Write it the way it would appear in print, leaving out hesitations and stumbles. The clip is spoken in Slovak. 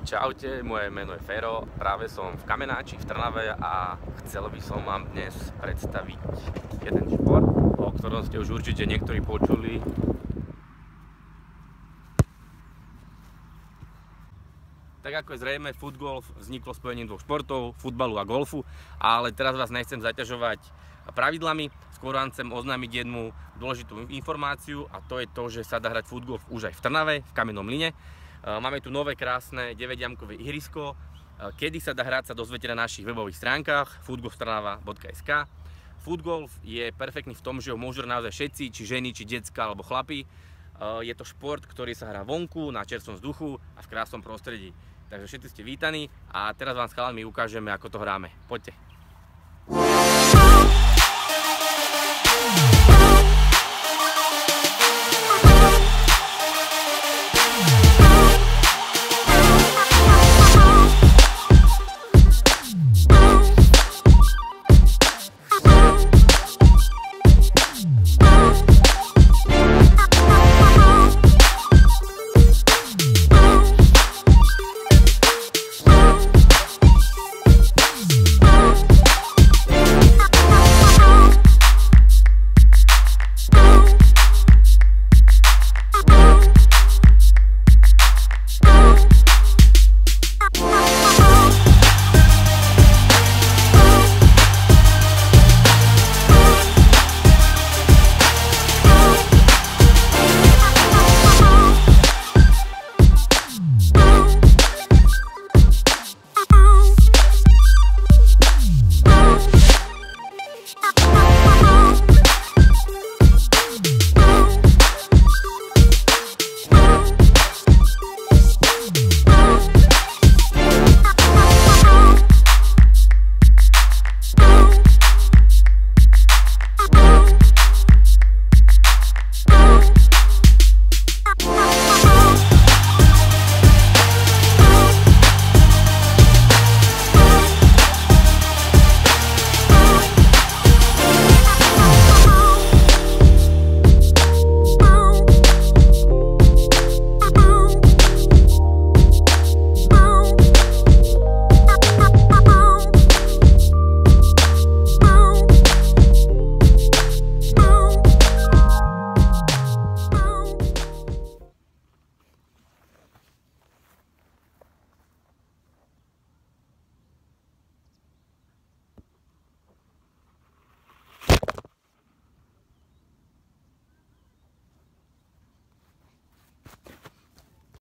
Čaute, moje meno je Fero, práve som v Kamenáči v Trnave a chcel by som vám dnes predstaviť jeden šport, o ktorom ste už určite niektorí počuli. Tak ako je zrejme, footgolf vzniklo spojením dvoch športov, futbalu a golfu, ale teraz vás nechcem zaťažovať pravidlami, skôr vám chcem oznámiť jednu dôležitú informáciu, a to je to, že sa dá hrať footgolf už aj v Trnave, v Kamennom Mlyne. Máme tu nové krásne 9-jamkové ihrisko. Kedy sa dá hrať, sa dozviete na našich webových stránkach footgolftrnava.sk. Footgolf je perfektný v tom, že ho môžu naozaj všetci, či ženy, či decká, alebo chlapi. Je to šport, ktorý sa hrá vonku, na čerstvom vzduchu a v krásnom prostredí. Takže všetci ste vítaní a teraz vám s chalami ukážeme, ako to hráme. Poďte.